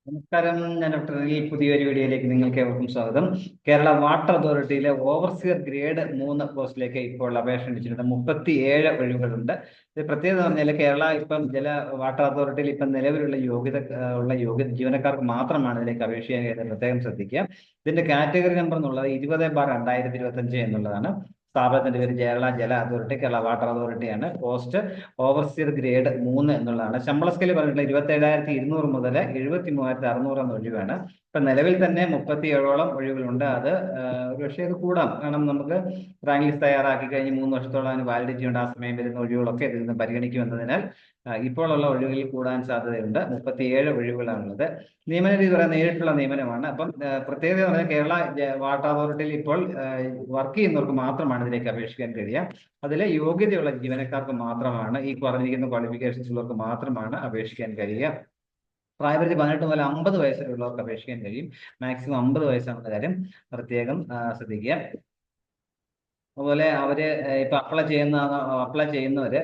നമസ്കാരം. ഞാൻ ഡോക്ടർ അനിൽ. പുതിയൊരു വീഡിയോയിലേക്ക് നിങ്ങൾക്ക് ഏവർക്കും സ്വാഗതം. കേരള വാട്ടർ അതോറിറ്റിയിലെ ഓവർസിയർ ഗ്രേഡ് 3 പോസ്റ്റിലേക്ക് ഇപ്പോൾ അപേക്ഷ ക്ഷണിച്ചിട്ടുണ്ട്. 37 ഒഴിവുകളുണ്ട്. ഇത് പ്രത്യേകത എന്ന് പറഞ്ഞാൽ കേരള ഇപ്പം വാട്ടർ അതോറിറ്റിയിൽ ഇപ്പം നിലവിലുള്ള യോഗ്യത ജീവനക്കാർക്ക് മാത്രമാണ് ഇതിലേക്ക് അപേക്ഷിക്കാൻ കഴിയുന്നത്. പ്രത്യേകം ശ്രദ്ധിക്കുക. ഇതിന്റെ കാറ്റഗറി നമ്പർ എന്നുള്ളത് 20/2025 എന്നുള്ളതാണ്. സ്ഥാപനത്തിന്റെ പേര് കേരള ജല അതോറിറ്റി, കേരള വാട്ടർ അതോറിറ്റിയാണ്. പോസ്റ്റ് ഓവർസിയർ ഗ്രേഡ് 3 എന്നുള്ളതാണ്. ശമ്പള സ്കെയിൽ പറഞ്ഞിട്ടുള്ള 27,200 മുതൽ 73,600 എന്ന ഒഴിവാണ്. ഇപ്പൊ നിലവിൽ തന്നെ 37ഓളം ഒഴിവുകളുണ്ട്. അത് ഒരു പക്ഷേ ഇത് കൂടാം. കാരണം നമുക്ക് റാങ്ക് ലിസ്റ്റ് തയ്യാറാക്കി കഴിഞ്ഞ് 3 വർഷത്തോളം അതിന് വാലിഡിറ്റി ഉണ്ട്. ആ സമയം വരുന്ന ഒഴിവുകളൊക്കെ ഇതിൽ നിന്ന് പരിഗണിക്കുമെന്നതിനാൽ ഇപ്പോഴുള്ള ഒഴിവുകളിൽ കൂടാൻ സാധ്യതയുണ്ട്. 37 ഒഴിവുകളാണുള്ളത്. നിയമന രീതി പറയാൻ നേരിട്ടുള്ള നിയമനമാണ്. അപ്പം പ്രത്യേകത എന്ന് പറഞ്ഞാൽ കേരള വാട്ടർ അതോറിറ്റിയിൽ ഇപ്പോൾ വർക്ക് ചെയ്യുന്നവർക്ക് മാത്രമാണ് ഇതിലേക്ക് അപേക്ഷിക്കാൻ കഴിയുക. അതിൽ യോഗ്യതയുള്ള ജീവനക്കാർക്ക് മാത്രമാണ്, ഈ പറഞ്ഞിരിക്കുന്ന ക്വാളിഫിക്കേഷൻസ് ഉള്ളവർക്ക് മാത്രമാണ് അപേക്ഷിക്കാൻ കഴിയുക. പ്രായപരിധി 18 മുതൽ 50 വയസ്സുള്ളവർക്ക് അപേക്ഷിക്കാൻ കഴിയും. മാക്സിമം 50 വയസ്സാണെന്ന കാര്യം പ്രത്യേകം ശ്രദ്ധിക്കുക. അതുപോലെ അവര് ഇപ്പൊ അപ്ലൈ ചെയ്യുന്നവര്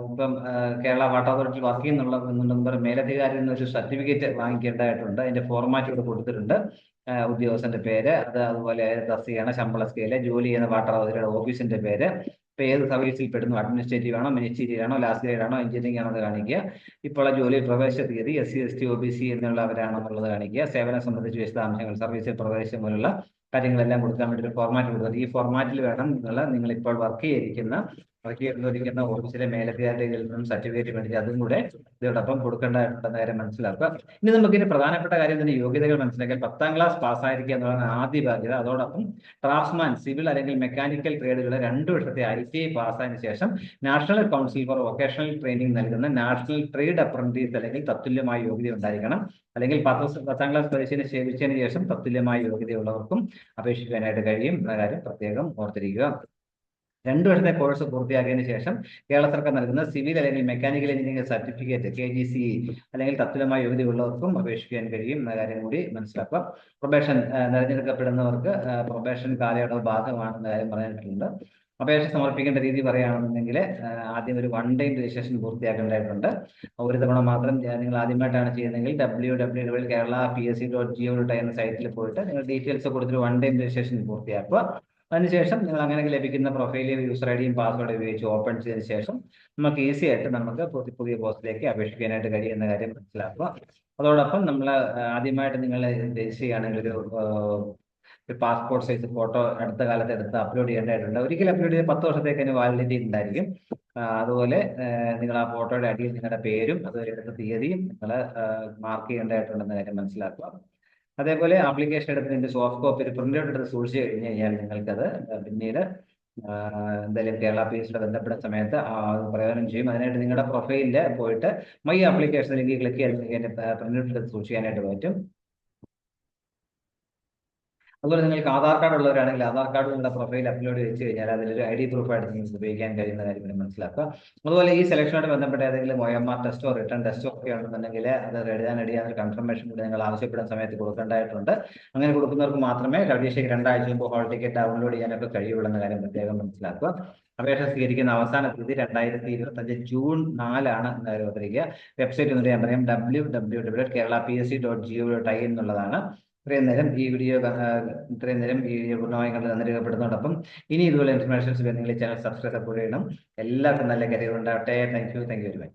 ഇപ്പം കേരള വാട്ടർ അതോറിറ്റിയിൽ വർക്ക് ചെയ്യുന്നുള്ള മേലധികാരിയിൽ നിന്ന് ഒരു സർട്ടിഫിക്കറ്റ് വാങ്ങിക്കേണ്ടതായിട്ടുണ്ട്. അതിന്റെ ഫോർമാറ്റ് ഇവിടെ കൊടുത്തിട്ടുണ്ട്. ഉദ്യോഗസ്ഥന്റെ പേര്, അതുപോലെ തസ്തികയാണ്, ശമ്പള സ്കെയില്, ജോലി ചെയ്യുന്ന വാട്ടർ അതോറിറ്റിയുടെ ഓഫീസിന്റെ പേര്, ഇപ്പൊ ഏത് സർവീസിൽ പെടുന്നു, അഡ്മിനിസ്ട്രേറ്റീവ് ആണോ, മിനിസ്റ്റീരിയൽ ആണോ, ലാസ്റ്റ് ഗ്രേഡ് ആണോ, എഞ്ചിനീയറിംഗ് ആണോ എന്ന് കാണിക്കുക. ഇപ്പോൾ ജോലിയിൽ പ്രവേശന തീയതി, SC ST OBC എന്നുള്ളവരാണോ എന്നുള്ളത് കാണിക്കുക. സേവനം സംബന്ധിച്ച് വിശദാംശങ്ങൾ, സർവീസിൽ പ്രവേശനം പോലുള്ള കാര്യങ്ങളെല്ലാം കൊടുക്കാൻ വേണ്ടി ഒരു ഫോർമാറ്റ് കൊടുക്കുന്നത്. ഈ ഫോർമാറ്റിൽ വേണം നിങ്ങൾ ഇപ്പോൾ വർക്ക് ചെയ്തിരിക്കുന്ന ഓഫീസിലെ മേലധികാരികളിൽ നിന്നും സർട്ടിഫിക്കറ്റ് മേടിച്ച് അതും കൂടെ ഇതോടൊപ്പം കൊടുക്കേണ്ടതായിട്ടുണ്ടെന്ന കാര്യം മനസ്സിലാക്കുക. ഇനി നമുക്കിനി പ്രധാനപ്പെട്ട കാര്യം തന്നെ യോഗ്യതകൾ മനസ്സിലാക്കിയാൽ 10ാം ക്ലാസ് പാസ്സായിരിക്കുക എന്നുള്ളതാണ് ആദ്യ ബാധ്യത. അതോടൊപ്പം ഡ്രാഫ്റ്റ്സ്മാൻ, സിവിൽ അല്ലെങ്കിൽ മെക്കാനിക്കൽ ട്രേഡുകളെ 2 വർഷത്തെ ITI പാസ്സായതിനു ശേഷം national council four vocational training നൽകുന്ന നാഷണൽ ട്രേഡ് അപ്രന്റീസ് അല്ലെങ്കിൽ തത്തുല്യമായ യോഗ്യത ഉണ്ടായിരിക്കണം. അല്ലെങ്കിൽ 10ാം ക്ലാസ് പരീക്ഷയിൽ സേവിച്ചതിന് ശേഷം തത്തുല്യമായ യോഗ്യതയുള്ളവർക്കും അപേക്ഷിക്കാനായിട്ട് കഴിയും എന്ന കാര്യം പ്രത്യേകം ഓർത്തിരിക്കുക. 2 വർഷത്തെ കോഴ്സ് പൂർത്തിയാക്കിയതിനു ശേഷം കേരള സർക്കാർ നൽകുന്ന സിവിൽ അല്ലെങ്കിൽ മെക്കാനിക്കൽ എഞ്ചിനീയറിംഗ് സർട്ടിഫിക്കറ്റ് KGCE അല്ലെങ്കിൽ തത്തുല്യമായ യോഗ്യതയുള്ളവർക്കും അപേക്ഷിക്കാൻ കഴിയും എന്ന കാര്യം കൂടി മനസ്സിലാക്കുക. പ്രൊബേഷൻ തിരഞ്ഞെടുക്കപ്പെടുന്നവർക്ക് പ്രൊബേഷൻ കാലയളവ് ബാധകമാണെന്ന കാര്യം പറഞ്ഞിട്ടുണ്ട്. അപേക്ഷ സമർപ്പിക്കേണ്ട രീതി പറയുകയാണെന്നുണ്ടെങ്കിൽ ആദ്യം ഒരു 1 ടൈം രജിസ്ട്രേഷൻ പൂർത്തിയാക്കേണ്ടതായിട്ടുണ്ട്. ഒരു തവണ മാത്രം നിങ്ങൾ ആദ്യമായിട്ടാണ് ചെയ്യുന്നതെങ്കിൽ www.kerala.psc.gov.in എന്ന സൈറ്റിൽ പോയിട്ട് നിങ്ങൾ ഡീറ്റെയിൽസ് കൊടുത്തിട്ട് 1 ടൈം രജിസ്ട്രേഷൻ പൂർത്തിയാക്കുക. അതിനുശേഷം നിങ്ങൾ അങ്ങനെ ലഭിക്കുന്ന പ്രൊഫൈലും യൂസർ ഐഡിയും പാസ്വേഡ് ഉപയോഗിച്ച് ഓപ്പൺ ചെയ്തതിനു ശേഷം നമുക്ക് ഈസി ആയിട്ട് നമുക്ക് പുതിയ പോസ്റ്റിലേക്ക് അപേക്ഷിക്കാനായിട്ട് കഴിയുന്ന കാര്യം മനസ്സിലാക്കുക. അതോടൊപ്പം നമ്മൾ ആദ്യമായിട്ട് നിങ്ങൾ രജിസ്റ്റർ ചെയ്യുകയാണെങ്കിൽ ഒരു പാസ്പോർട്ട് സൈസ് ഫോട്ടോ അടുത്ത കാലത്ത് എടുത്ത് അപ്ലോഡ് ചെയ്യേണ്ടതായിട്ടുണ്ട്. ഒരിക്കലും അപ്ലോഡ് ചെയ്ത് 10 വർഷത്തേക്ക് അതിന് വാലിഡിറ്റി ഉണ്ടായിരിക്കും. അതുപോലെ നിങ്ങൾ ആ ഫോട്ടോയുടെ അടിയിൽ നിങ്ങളുടെ പേരും അതുപോലെ എടുത്ത തീയതിയും നിങ്ങൾ മാർക്ക് ചെയ്യേണ്ടതായിട്ടുണ്ടെന്ന കാര്യം മനസ്സിലാക്കുക. അതേപോലെ ആപ്ലിക്കേഷൻ എടുത്തതിന്റെ സോഫ്റ്റ് കോപ്പി ഒരു പ്രിന്റ് ഔട്ട് എടുത്ത് സൂക്ഷിച്ചു കഴിഞ്ഞ് കഴിഞ്ഞാൽ നിങ്ങൾക്കത് പിന്നീട് എന്തായാലും കേരള PSCയുടെ ബന്ധപ്പെട്ട സമയത്ത് പ്രയോജനം ചെയ്യും. അതിനായിട്ട് നിങ്ങളുടെ പ്രൊഫൈലിൽ പോയിട്ട് മൈ ആപ്ലിക്കേഷൻ ലിങ്ക് ക്ലിക്ക് ചെയ്ത് പ്രിന്റ് ഔട്ട് എടുത്ത് സൂക്ഷിക്കാനായിട്ട് പറ്റും. അതുപോലെ നിങ്ങൾക്ക് ആധാർ കാർഡ് ഉള്ളവരാണെങ്കിൽ ആധാർ കാർഡ് നിങ്ങളുടെ പ്രൊഫൈൽ അപ്ലോഡ് ചെയ്ത് കഴിഞ്ഞാൽ അതിലൊരു ID പ്രൂഫായിട്ട് നിങ്ങൾക്ക് ഉപയോഗിക്കാൻ കഴിയുന്ന കാര്യം മനസ്സിലാക്കുക. അതുപോലെ ഈ സെലക്ഷനോട് ബന്ധപ്പെട്ട ഏതെങ്കിലും OMR ടെസ്റ്റോ റിട്ടേൺ ടെസ്റ്റോ ഒക്കെ ഉണ്ടെന്നുണ്ടെങ്കിൽ അത് എഴുതാൻ കൺഫർമേഷൻ കൂടി നിങ്ങൾ ആവശ്യപ്പെടുന്ന സമയത്ത് കൊടുക്കേണ്ടതായിട്ടുണ്ട്. അങ്ങനെ കൊടുക്കുന്നവർക്ക് മാത്രമേ പരീക്ഷയ്ക്ക് 2 ആഴ്ച മുമ്പ് ഹോൾ ടിക്കറ്റ് ഡൗൺലോഡ് ചെയ്യാനൊക്കെ കഴിയുള്ളൂ എന്ന കാര്യം പ്രത്യേകം മനസ്സിലാക്കുക. അപേക്ഷ സ്വീകരിക്കുന്ന അവസാന തീയതി 2025 ജൂൺ 4 ആണ് എന്ന് ഓർത്തിരിക്കുക. വെബ്സൈറ്റ് എന്ന് പറയാം www.keralapsc.gov.in എന്നുള്ളതാണ്. ഇത്രയും നേരം ഈ വീഡിയോ പൂർണ്ണമായും കണ്ട് നന്ദി രേഖപ്പെടുന്നതോടൊപ്പം ഇനി ഇതുപോലെ ഇൻഫർമേഷൻസ് നിങ്ങൾ ചാനൽ സബ്സ്ക്രൈബ് ചെയ്യണം. എല്ലാവർക്കും നല്ല കരിയർ ഉണ്ടാവട്ടെ. Thank you very much.